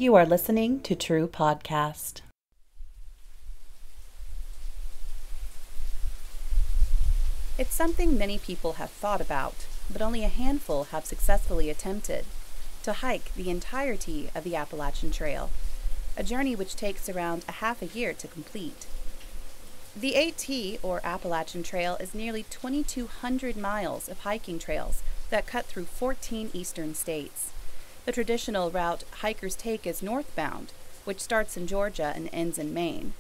You are listening to True Podcast. It's something many people have thought about, but only a handful have successfully attempted: to hike the entirety of the Appalachian Trail, a journey which takes around a half a year to complete. The AT, or Appalachian Trail, is nearly 2,200 miles of hiking trails that cut through 14 eastern states. The traditional route hikers take is northbound, which starts in Georgia and ends in Maine.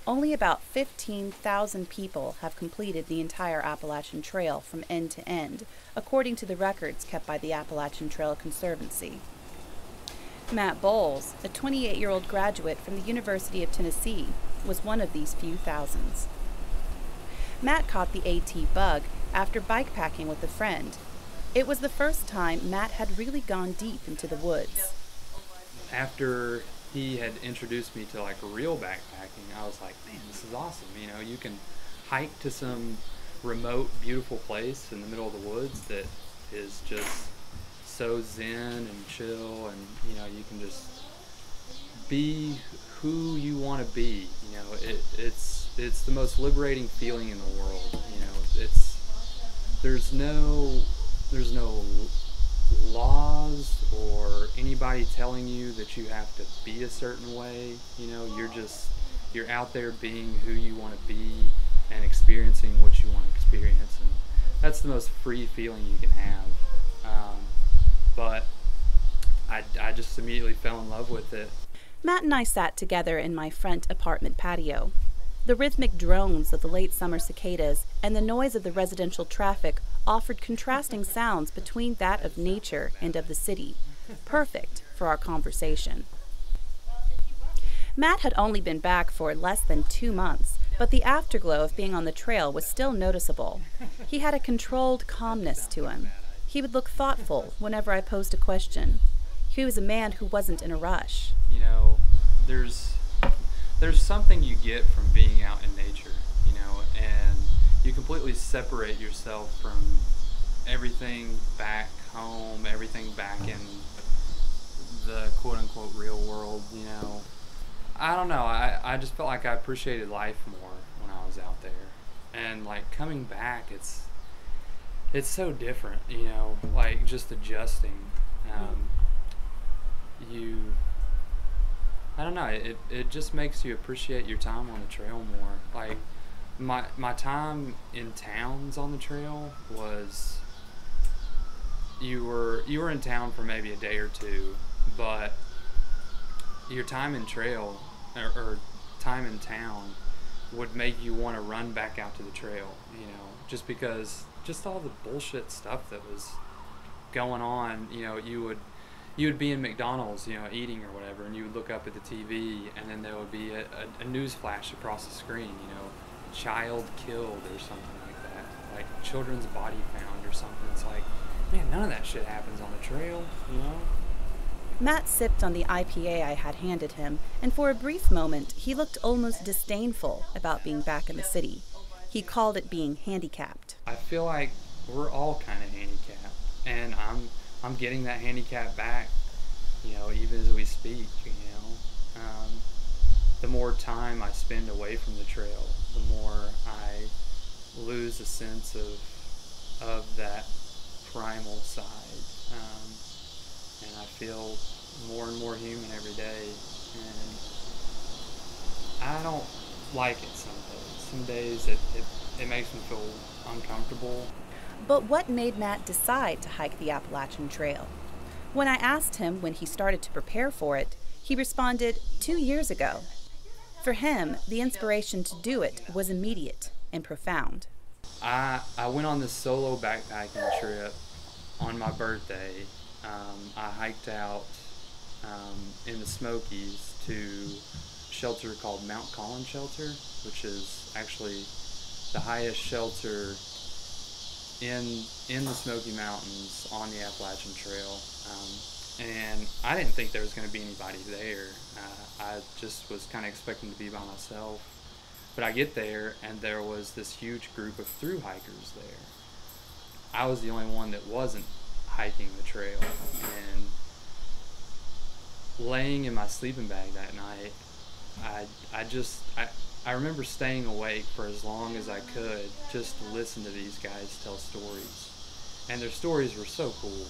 Only about 15,000 people have completed the entire Appalachian Trail from end to end, according to the records kept by the Appalachian Trail Conservancy. Matt Boles, a 28-year-old graduate from the University of Tennessee, was one of these few thousands. Matt caught the AT bug after bikepacking with a friend. It was the first time Matt had really gone deep into the woods. After he had introduced me to real backpacking, I was like, man, this is awesome. You can hike to some remote, beautiful place in the middle of the woods that is just so zen and chill, and you can just be who you want to be. It's the most liberating feeling in the world. There's no laws or anybody telling you that you have to be a certain way. You're out there being who you want to be and experiencing what you want to experience, and that's the most free feeling you can have. But I just immediately fell in love with it. Matt and I sat together in my front apartment patio. The rhythmic drones of the late summer cicadas and the noise of the residential traffic offered contrasting sounds between that of nature and of the city, perfect for our conversation. Matt had only been back for less than 2 months, but the afterglow of being on the trail was still noticeable. He had a controlled calmness to him. He would look thoughtful whenever I posed a question. He was a man who wasn't in a rush. There's something you get from being out in nature, and you completely separate yourself from everything back home, everything back in the quote-unquote real world. I don't know, I just felt like I appreciated life more when I was out there, and coming back, it's so different, just adjusting. I don't know, it just makes you appreciate your time on the trail more. My time in towns on the trail was, you were in town for maybe a day or two, but your time in trail or time in town would make you want to run back out to the trail, just because just all the bullshit stuff that was going on. You would be in McDonald's, eating or whatever, and you would look up at the TV, and then there would be a news flash across the screen, child killed or something like that, children's body found or something. It's man, none of that shit happens on the trail, Matt sipped on the IPA I had handed him, and for a brief moment he looked almost disdainful about being back in the city. He called it being handicapped. I feel like we're all kind of handicapped, and I'm getting that handicap back, even as we speak. The more time I spend away from the trail, the more I lose a sense of that primal side, and I feel more and more human every day, and I don't like it some days. Some days it makes me feel uncomfortable. But what made Matt decide to hike the Appalachian Trail? When I asked him when he started to prepare for it, he responded, 2 years ago. For him, the inspiration to do it was immediate and profound. I went on this solo backpacking trip on my birthday. I hiked out in the Smokies to a shelter called Mount Collins Shelter, which is actually the highest shelter in the Smoky Mountains on the Appalachian Trail. And I didn't think there was going to be anybody there. I just was kind of expecting to be by myself. But I get there, and there was this huge group of thru hikers there. I was the only one that wasn't hiking the trail. And laying in my sleeping bag that night, I remember staying awake for as long as I could just to listen to these guys tell stories. And their stories were so cool.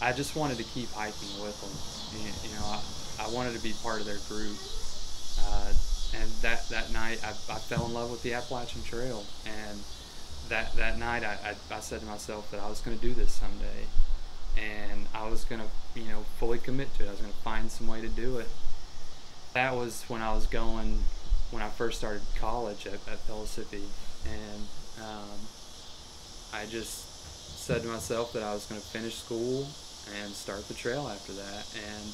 I just wanted to keep hiking with them. I wanted to be part of their group. And that night, I fell in love with the Appalachian Trail. And that night, I said to myself that I was going to do this someday. And I was going to, fully commit to it. I was going to find some way to do it. That was when I first started college at Pellissippi. And I just said to myself that I was going to finish school and start the trail after that. And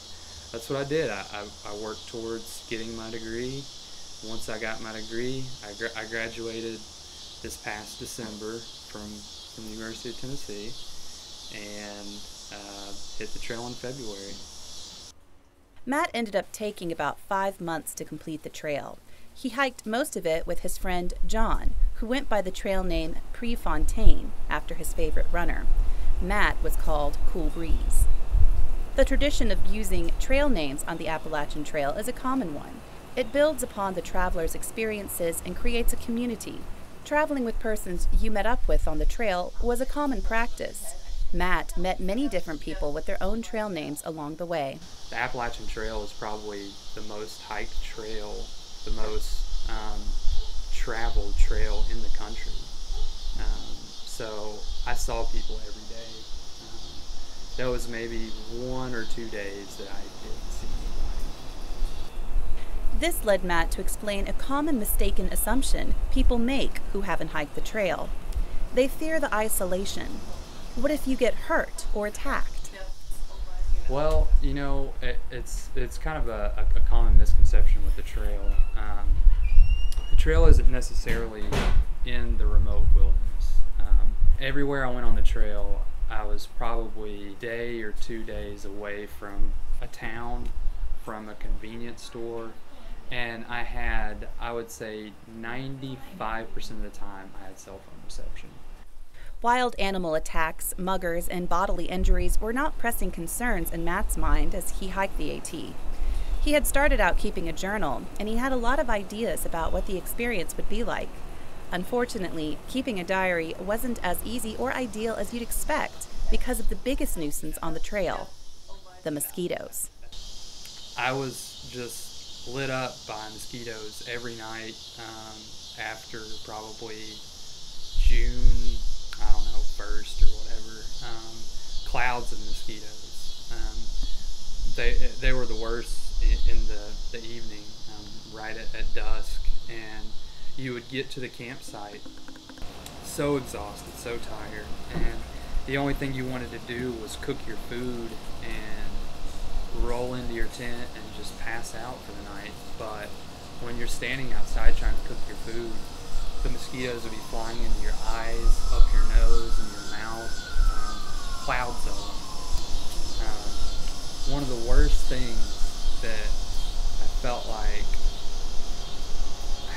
that's what I did. I worked towards getting my degree. Once I got my degree, I graduated this past December from the University of Tennessee and hit the trail in February. Matt ended up taking about 5 months to complete the trail. He hiked most of it with his friend John, who went by the trail name Prefontaine after his favorite runner. Matt was called Cool Breeze. The tradition of using trail names on the Appalachian Trail is a common one. It builds upon the traveler's experiences and creates a community. Traveling with persons you met up with on the trail was a common practice. Matt met many different people with their own trail names along the way. The Appalachian Trail is probably the most hiked trail, the most traveled trail in the country. So I saw people every day. There was maybe 1 or 2 days that I didn't see anybody. This led Matt to explain a common mistaken assumption people make who haven't hiked the trail. They fear the isolation. What if you get hurt or attacked? Well, it's kind of a common misconception with the trail. The trail isn't necessarily in the remote wilderness. Everywhere I went on the trail, I was probably a day or 2 days away from a town, from a convenience store, and I would say 95% of the time I had cell phone reception. Wild animal attacks, muggers, and bodily injuries were not pressing concerns in Matt's mind as he hiked the AT. He had started out keeping a journal, and he had a lot of ideas about what the experience would be like. Unfortunately, keeping a diary wasn't as easy or ideal as you'd expect because of the biggest nuisance on the trail, the mosquitoes. I was just lit up by mosquitoes every night after probably June, 1st or whatever. Clouds of mosquitoes. They were the worst in the evening, right at dusk, and you would get to the campsite so exhausted, so tired, and the only thing you wanted to do was cook your food and roll into your tent and just pass out for the night. But when you're standing outside trying to cook your food, the mosquitoes would be flying into your eyes, up your nose, and your mouth, clouds of them. One of the worst things that I felt like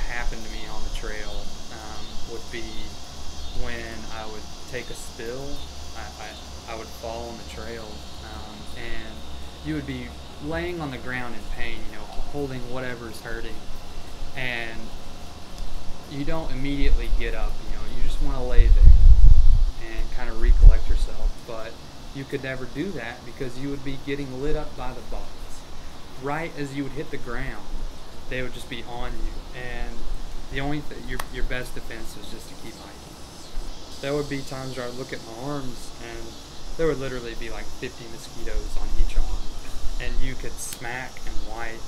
happened to me on the trail would be when I would take a spill. I would fall on the trail, and you would be laying on the ground in pain, holding whatever's hurting, and you don't immediately get up, you just want to lay there and kind of recollect yourself, but you could never do that because you would be getting lit up by the bugs. Right as you would hit the ground, they would just be on you, and the only your best defense was just to keep hiking. There would be times where I'd look at my arms and there would literally be like 50 mosquitoes on each arm, and you could smack and wipe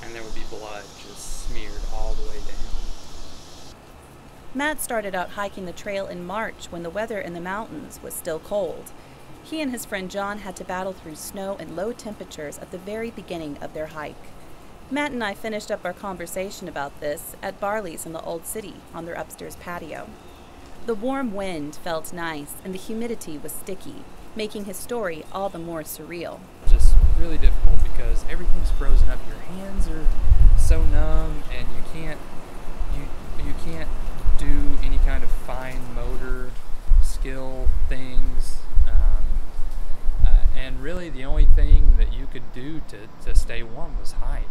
and there would be blood just smeared all the way down. Matt started out hiking the trail in March when the weather in the mountains was still cold. He and his friend John had to battle through snow and low temperatures at the very beginning of their hike. Matt and I finished up our conversation about this at Barley's in the Old City on their upstairs patio. The warm wind felt nice and the humidity was sticky, making his story all the more surreal. Just really difficult because everything's frozen up. Your hands are so numb and you can't do any kind of fine motor skill things. And really the only thing that you could do to stay warm was hike.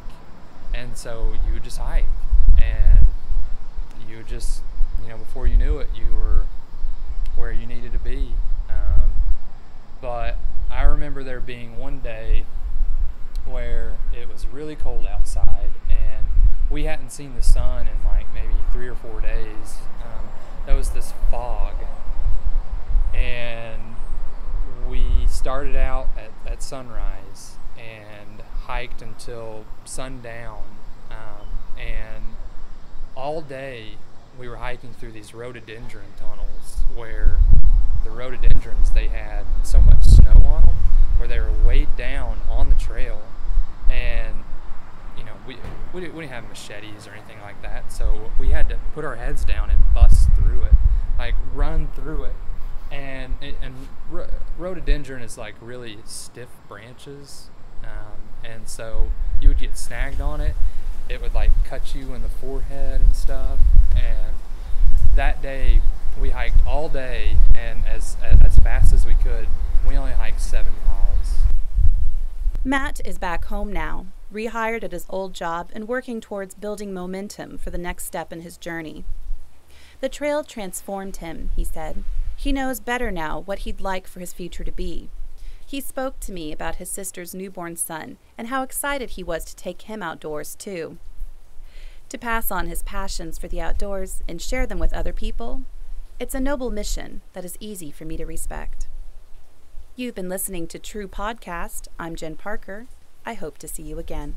And so you would just hike, and you would just, before you knew it, you were where you needed to be. But I remember there being one day where it was really cold outside, and we hadn't seen the sun in like maybe 3 or 4 days. There was this fog, and we started out at sunrise and hiked until sundown, and all day we were hiking through these rhododendron tunnels where the rhododendrons, they had so much snow on them where they were weighed down on the trail, and we didn't have machetes or anything like that, so we had to put our heads down and bust through it, like run through it. And rhododendron is like really stiff branches, and so you would get snagged on it. It would like cut you in the forehead and stuff. And that day we hiked all day, and as fast as we could. We only hiked 7 miles. Matt is back home now, rehired at his old job and working towards building momentum for the next step in his journey. The trail transformed him, he said. He knows better now what he'd like for his future to be. He spoke to me about his sister's newborn son and how excited he was to take him outdoors, too. To pass on his passions for the outdoors and share them with other people, it's a noble mission that is easy for me to respect. You've been listening to True Podcast. I'm Jen Parker. I hope to see you again.